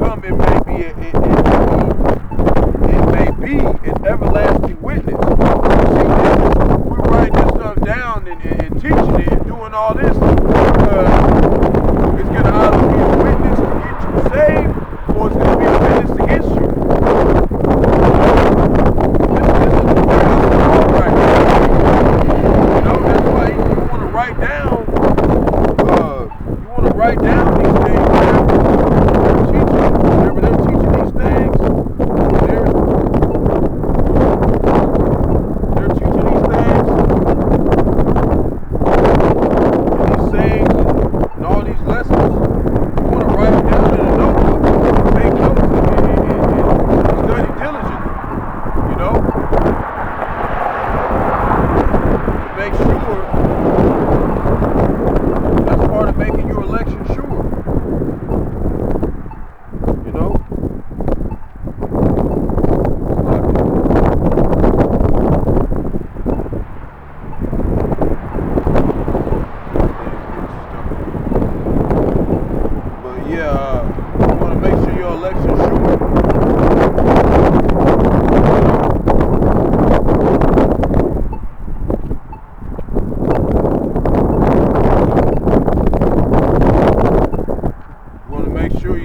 come, it may be an everlasting witness. See, we're writing this stuff down and teaching it and doing all this because it's going to either be a witness to get you saved or it's going to be a witness against you. This is the warehouse of the Lord right now. You know, that's why you want to write down. You want to write down these things. Whenever they're teaching these things, they're teaching these things, and these sayings and all these lessons. You want to write them down in a notebook, take notes, and study diligently. You know, to make sure. That's part of making your election sure. You know? But yeah, you want to make sure your election sure.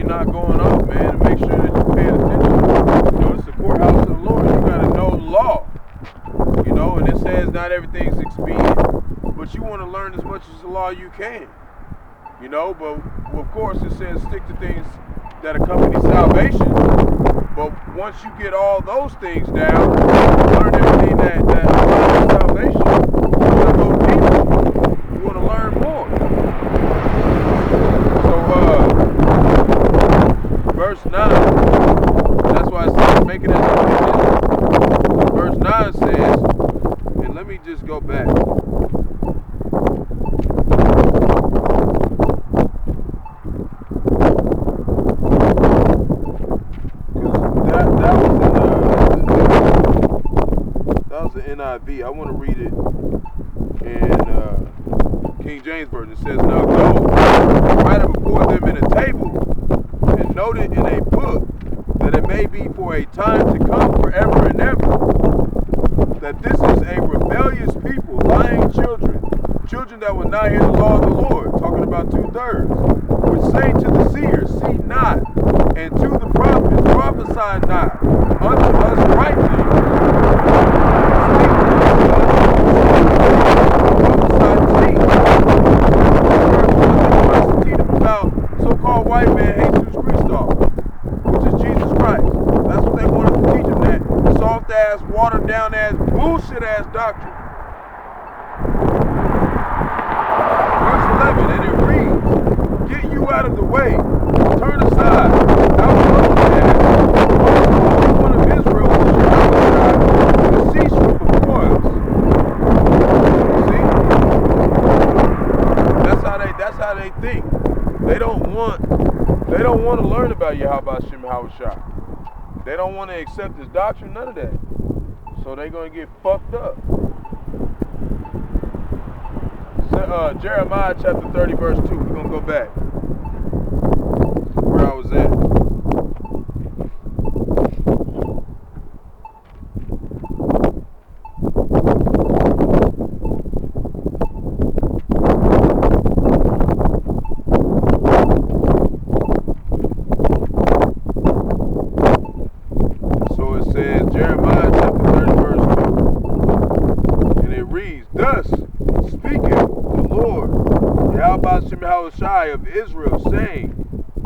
Not going off, man, and make sure that you're paying attention. You know, it's the courthouse of the Lord. You got to know the law. You know, and it says not everything's expedient, but you want to learn as much as the law you can. You know, but of course it says stick to things that accompany salvation. But once you get all those things down, learn everything that accompanies salvation, you want to go deeper. You want to learn more. Verse 9, that's why it says make it as a witness. Verse 9 says, and let me just go back. Because that was the NIV. I want to read it in King James Version. It says, now go, write it before them in a table, and note it in a book, that it may be for a time to come forever and ever, that this is a rebellious people, lying children that will not hear the law of the Lord, talking about 2/3, which say to the seers, see not, and to the prophets, prophesy not, unto us right things, prophesy about so-called white man Jesus Christ, which is Jesus Christ. That's what they wanted to teach him, that soft-ass, watered-down-ass, bullshit-ass doctrine. Verse 11, and it reads, get you out of the way, turn aside, thou that one of Israel to cease from before us. See? That's how they think. They don't want to learn about Yahawashi. They don't want to accept his doctrine, none of that. So they're going to get fucked up. So, Jeremiah chapter 30, verse 2. We're going to go back. Where I was at. Yahawashi of Israel, saying,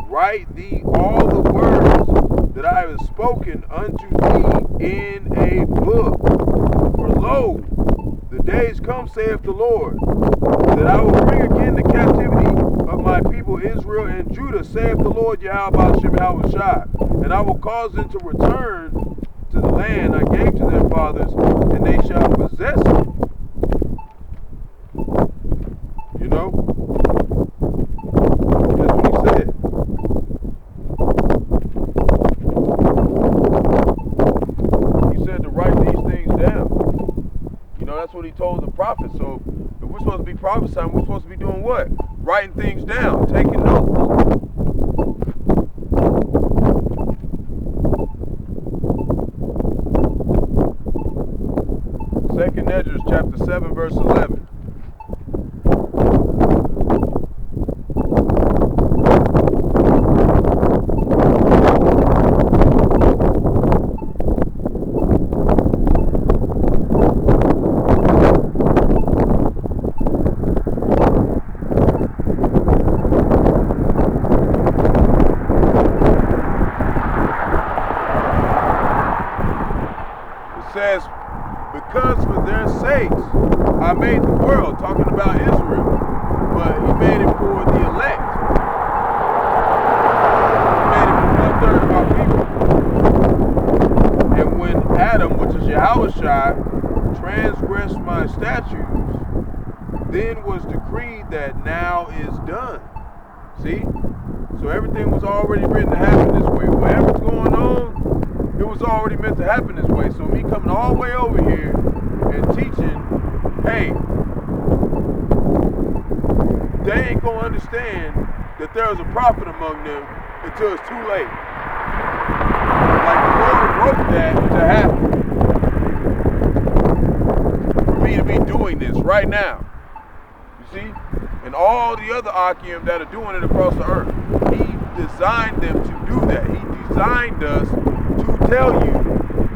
write thee all the words that I have spoken unto thee in a book. For lo, the days come, saith the Lord, that I will bring again the captivity of my people Israel and Judah, saith the Lord Yahawashi, and I will cause them to return to the land I gave to their fathers, and they shall possess it. You know? That's what he said. He said to write these things down. You know, that's what he told the prophets. So if we're supposed to be prophesying, we're supposed to be doing what? Writing things down, taking notes. 7, verse 11. Says, because for their sakes I made the world, talking about Israel, but he made it for the elect. He made it for 1/3 of our people. And when Atham, which is Yahawashi, transgressed my statutes, then was decreed that now is done. See? So everything was already written to happen this way. Whatever's going on, it was already meant to happen this way. So me coming all the way over here and teaching, hey, they ain't gonna understand that there is a prophet among them until it's too late. Like the Lord wrote that to happen. For me to be doing this right now. You see? And all the other Akim that are doing it across the earth. He designed them to do that. He designed us to tell you,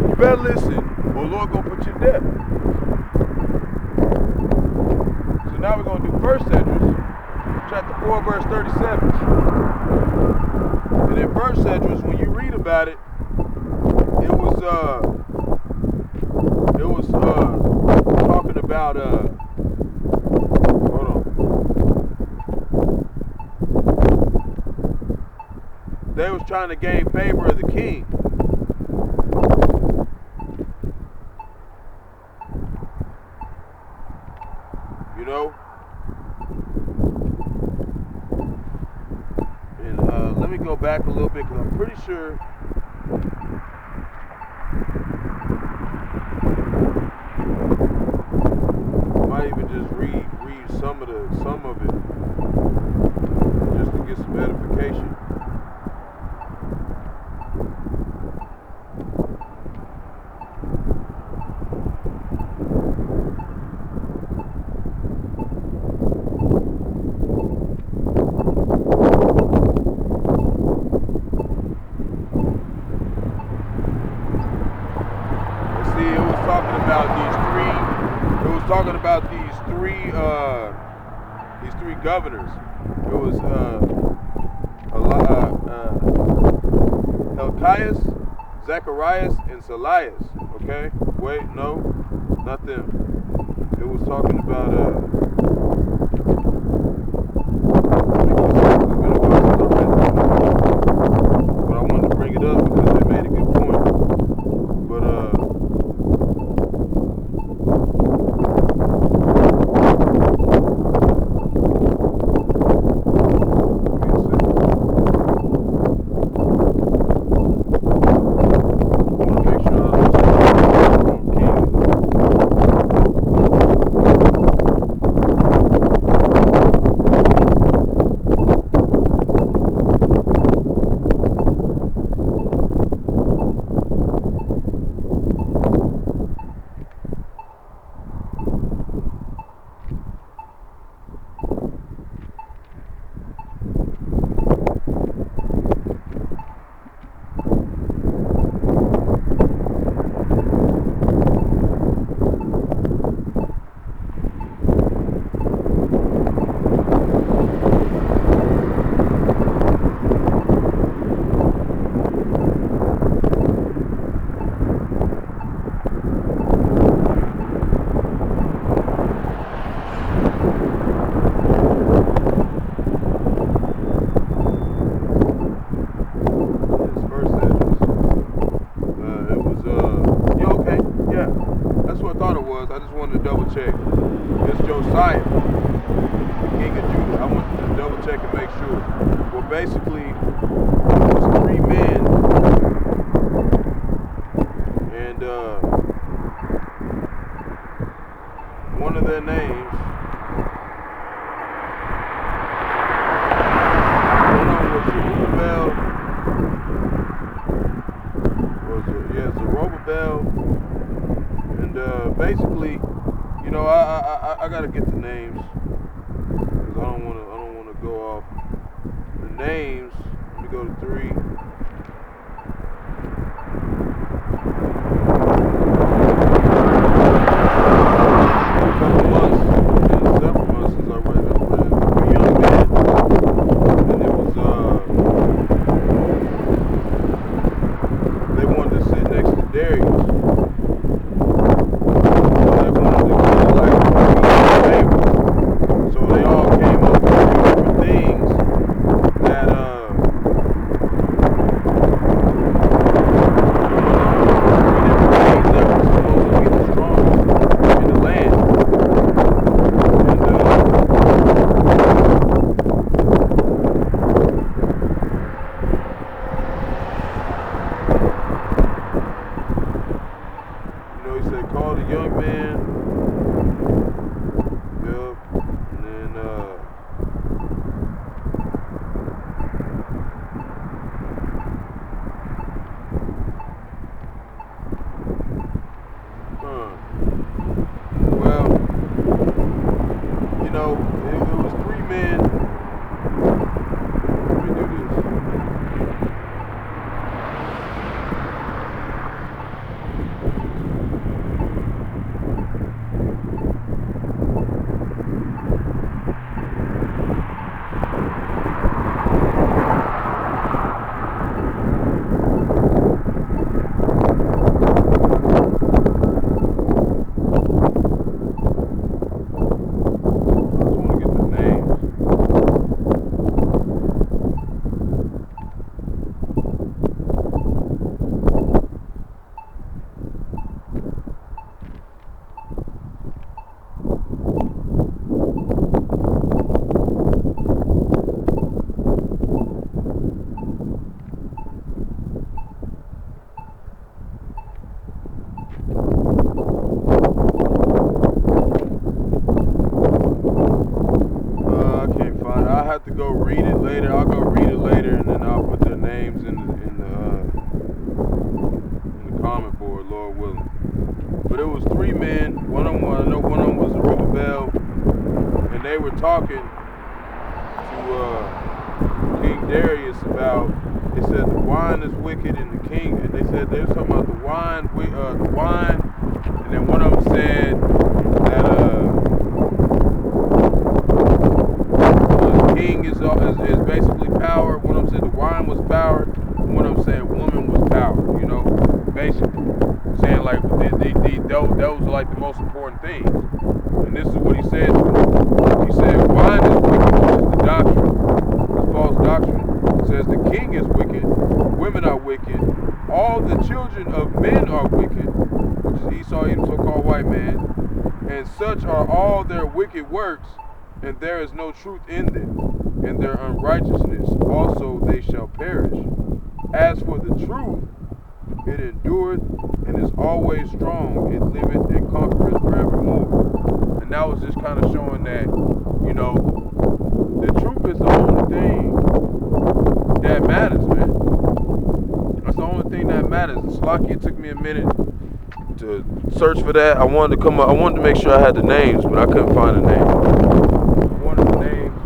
you better listen, or Lord gonna put you in death. So now we're gonna do 1 Esdras, chapter 4, verse 37. And in 1 Esdras, when you read about it, it was talking about hold on. They was trying to gain favor of the king. You know? And let me go back a little bit because I'm pretty sure I might even just read some of it just to get some edification. Talking about these three governors. It was Helkias, Zacharias, and Salias. Okay? Wait, no, not them. It was talking about but I wanted to bring it up because they made a good point. But know, I gotta get the names because I don't wanna go off the names. Let me go to 3. Works, and there is no truth in them, and their unrighteousness also they shall perish. As for the truth, it endureth and is always strong, it liveth and conquereth forevermore. And that was just kind of showing that, you know, the truth is the only thing that matters, man. That's the only thing that matters. It's lucky it took me a minute to search for that. I wanted to make sure I had the names, but I couldn't find the names. One of the names,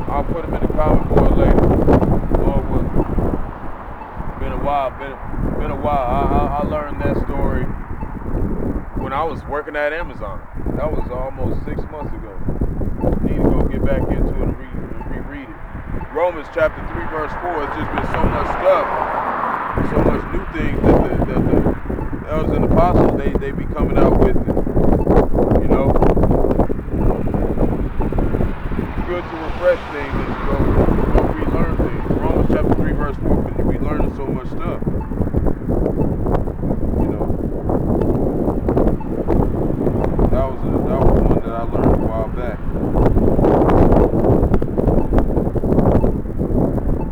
I'll put them in the comment board later. Lord willing. Been a while. I learned that story when I was working at Amazon. That was almost 6 months ago. Need to go get back into it and reread it. Romans chapter 3 verse 4. It's just been so much stuff, so much new things that the elders and apostles, they be coming out with it. You know? It's good to refresh things and to go relearn things. Romans chapter 3 verse 4, because you be learning so much stuff. You know? That was one that I learned a while back.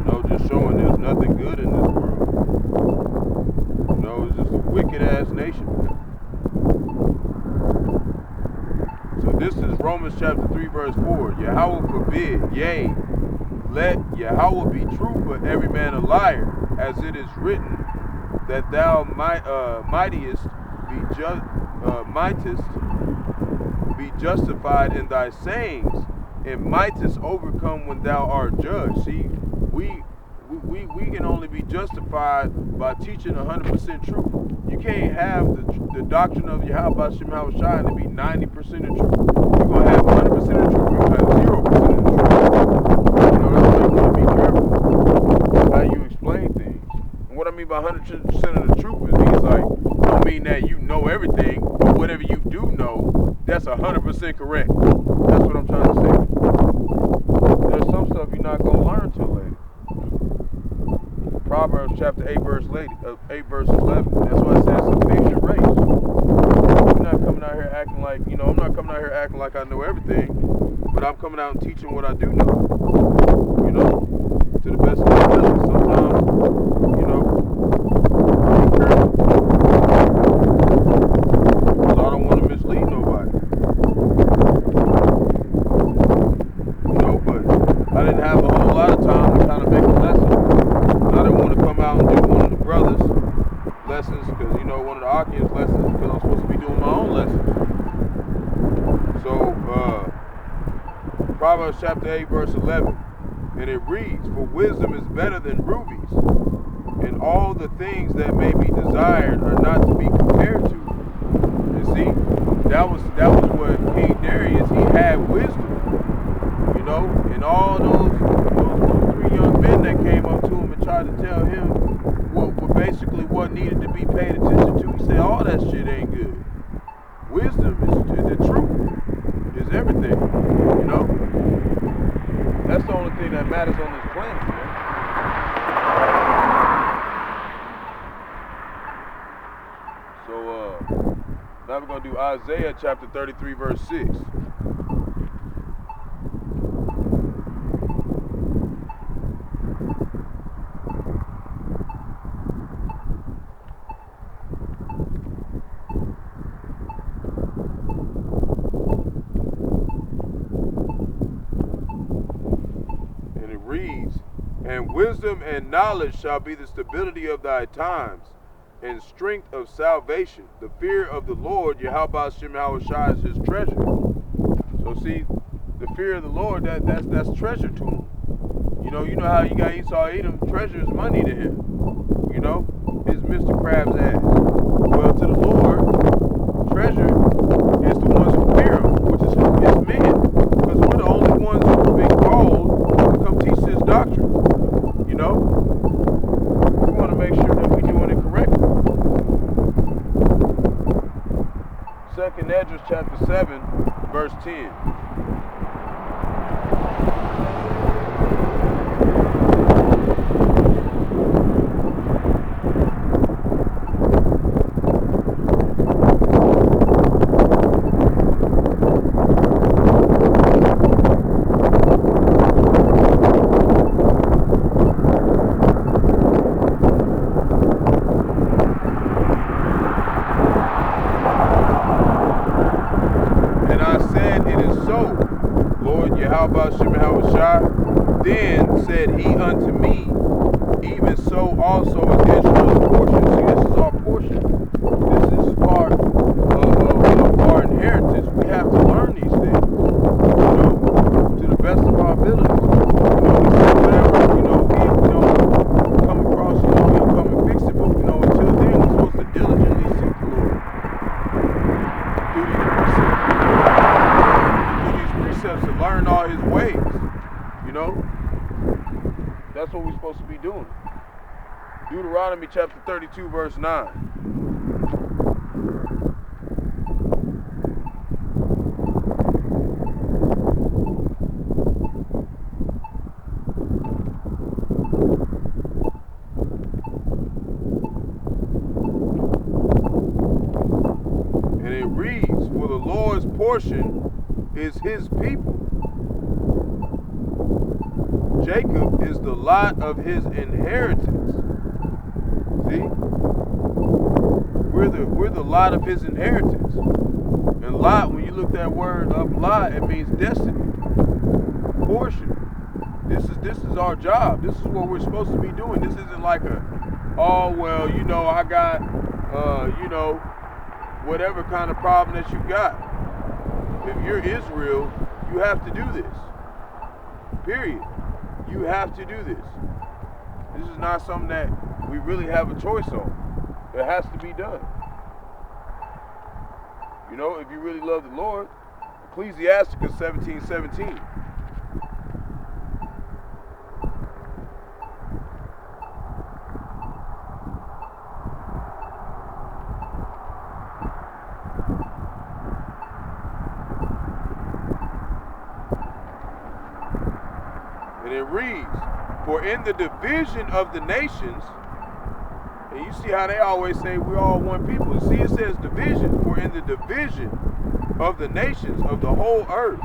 You know, just showing there's nothing good in this world. You know, it's just a wicked ass nation. So this is Romans chapter 3 verse 4. Yahawah forbid, yea, let Yahawah be true, but every man a liar, as it is written, that thou mightest be be justified in thy sayings, and mightest overcome when thou art judged. See, we can only be justified by teaching 100% truth. You can't have the doctrine of Bahasham and to be 90% of truth. You're going to have 100% of truth, you're going to have 0% of truth. You know, that's why you want to be careful how you explain things. And what I mean by 100% of the truth is means like, don't mean that you know everything, but whatever you do know, that's 100% correct. That's what I'm trying to say. There's some stuff you're not going to learn till later. Proverbs chapter 8 verse 11. That's why it says it's a patient race. I'm not coming out here acting like, I'm not coming out here acting like I know everything, but I'm coming out and teaching what I do know. To the best of my ability. Sometimes, be careful. Because I don't want to mislead nobody. But I didn't have a whole lot of time to kind of make a lesson. I didn't want to come out and do one of the brothers' lessons because, one of the Aki's lessons because I'm supposed to be doing my own lessons. So, Proverbs chapter 8 verse 11, and it reads, "For wisdom is better than rubies, and all the things that may be desired are not to be compared to." You see, that was what King Darius, he had wisdom, and all those 3 young men that came up to him and tried to tell him what needed to be paid attention to. He said, all that shit ain't good. Wisdom is the truth, is everything, That's the only thing that matters on this planet, man. So, now we're going to do Isaiah chapter 33 verse 6. And wisdom and knowledge shall be the stability of thy times, and strength of salvation. The fear of the Lord, Yahawashi, is his treasure. So see, the fear of the Lord, that's treasure to him. You know how you got Esau Edom, treasure is money to him. It's Mr. Crab's ass. Well, to the Lord, treasure is the ones who fear him, which is men. Because we're the only ones who've been called to come teach this doctrine. We want to make sure that we're doing it correctly. 2nd Esdras chapter 7, verse 10. Then said he unto me, even so also is Israel's portion. See, this is our portion. This is part of our inheritance. We have to learn these things, to the best of our ability. He said whatever, we come across, he'll come and fix it. But, until then, we're supposed to diligently seek the Lord. Through these precepts to learn all his ways. That's what we're supposed to be doing. Deuteronomy chapter 32 verse 9. And it reads, "For the Lord's portion is his people. Jacob is the lot of his inheritance." See? We're the lot of his inheritance. And lot, when you look that word up, lot, it means destiny. Portion. This is our job. This is what we're supposed to be doing. This isn't like I got whatever kind of problem that you got. If you're Israel, you have to do this. Period. You have to do this. This is not something that we really have a choice on. It has to be done. You know, if you really love the Lord, Ecclesiastes 17:17. And it reads, for in the division of the nations, and you see how they always say we're all one people. See, it says division. For in the division of the nations of the whole earth,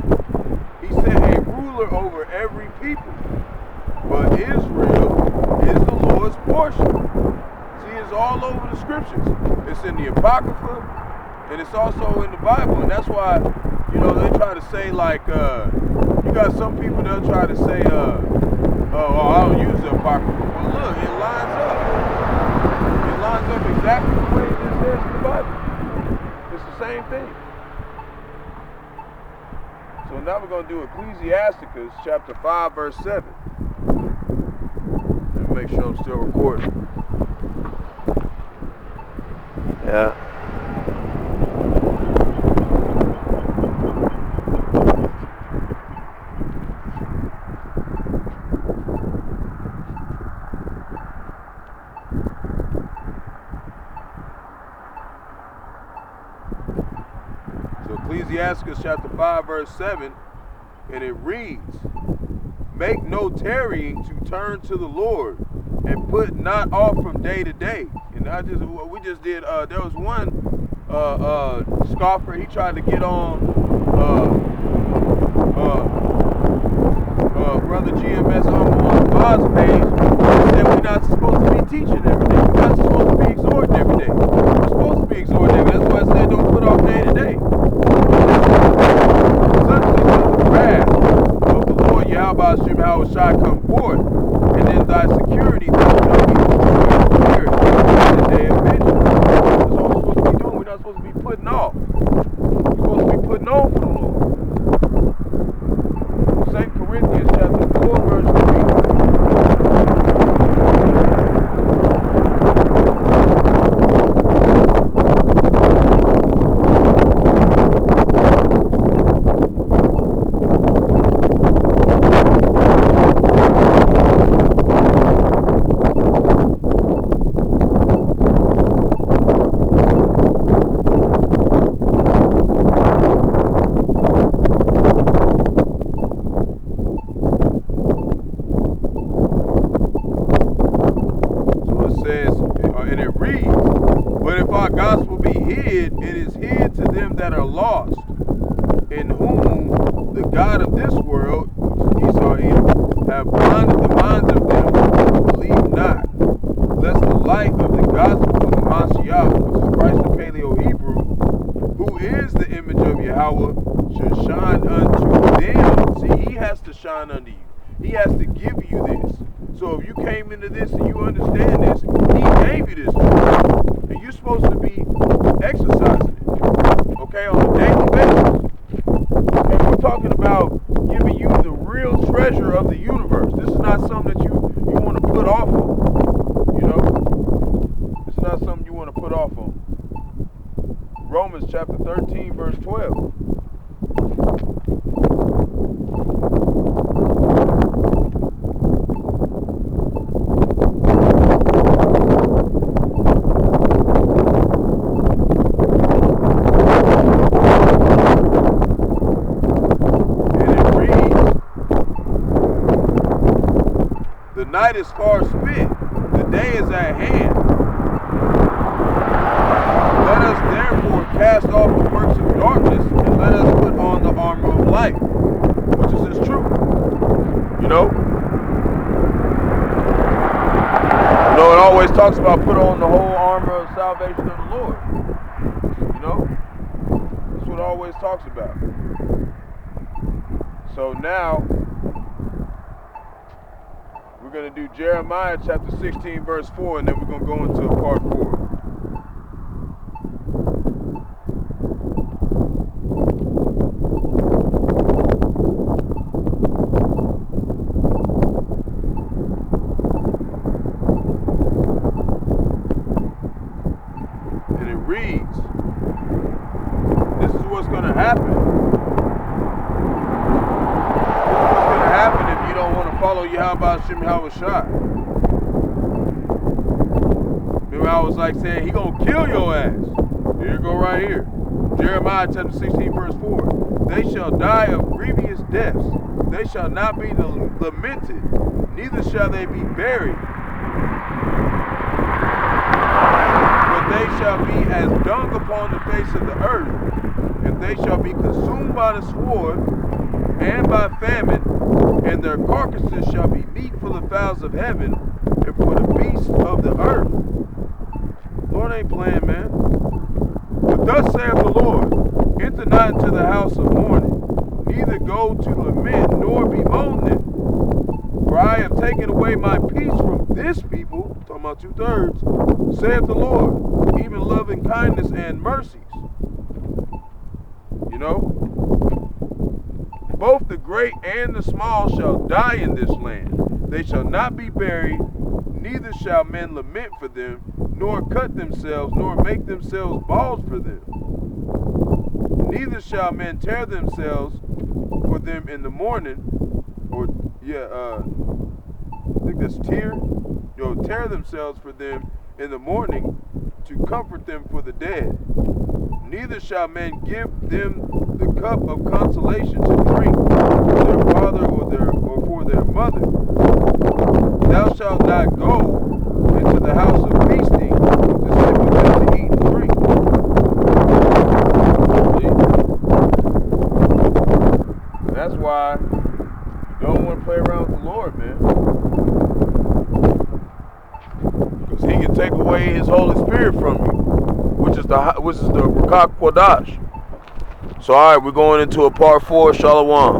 he set a ruler over every people. But Israel is the Lord's portion. See, it's all over the scriptures. It's in the Apocrypha, and it's also in the Bible. And that's why, you know, they try to say like, you got some people they'll try to say, oh, I don't use the Apocrypha. Well, look, it lines up. It lines up exactly the way it says in the Bible. It's the same thing. So now we're going to do Ecclesiastes chapter 5, verse 7. Let me make sure I'm still recording. Yeah. Ecclesiastes chapter 5 verse 7, and it reads, make no tarrying to turn to the Lord, and put not off from day to day. And we just did, there was one scoffer, he tried to get on Brother GMS on the Boz page, and said we're not supposed to be teaching every day. We're not supposed to be exhorting every day. We're supposed to be exhorting every day. That's why I said don't put off day to day. Suddenly does the wrath of the Lord Yahawashi come forth, and in thy security thou shalt be destroyed in the day of vengeance. That's what we're supposed to be doing. We're not supposed to be putting off. We're supposed to be putting on for the Lord. 2 Corinthians chapter 4 verse 3. It is hid to them that are lost, in whom the God of this world, Esau, have blinded the minds of them who believe not, lest the light of the gospel of the Mashiach, which is Christ the Paleo-Hebrew, who is the image of Yahawah, should shine unto them. See, he has to shine unto you. He has to give you this. So if you came into this and you understand this, he gave you this. And you're supposed to be exercising it, okay, on a daily basis. And we're talking about giving you the real treasure of the universe. This is not something that you want to put off on, you know? It's not something you want to put off on. Romans chapter 13, verse 12. The night is far spent, the day is at hand. Let us therefore cast off the works of darkness, and let us put on the armor of light, which is his truth. You know? It always talks about put on the whole armor of salvation of the Lord. You know? That's what it always talks about. So now, we're going to do Jeremiah chapter 16 verse 4, and then we're going to go into part 4. was shot. Remember, I was like saying, he gonna kill your ass. Here you go right here. Jeremiah chapter 16, verse 4. They shall die of grievous deaths. They shall not be lamented, neither shall they be buried. But they shall be as dung upon the face of the earth, and they shall be consumed by the sword and by famine, and their carcasses shall be meat for the fowls of heaven and for the beasts of the earth. Lord ain't playing, man. But thus saith the Lord, enter not into the house of mourning, neither go to lament, nor bemoan them. For I have taken away my peace from this people, talking about 2/3, saith the Lord, even loving kindness and mercies. You know? Both the great and the small shall die in this land. They shall not be buried, neither shall men lament for them, nor cut themselves, nor make themselves balls for them. Neither shall men tear themselves for them in the morning, or I think that's tear. Tear themselves for them in the morning to comfort them for the dead. Neither shall men give them the cup of consolation to drink for their father or for their mother. Thou shalt not go into the house of feasting to sit with them to eat and drink. See? That's why you don't want to play around with the Lord, man. Because he can take away his Holy Spirit from you, which is the Qadash. So all right, we're going into a part 4, Shalom.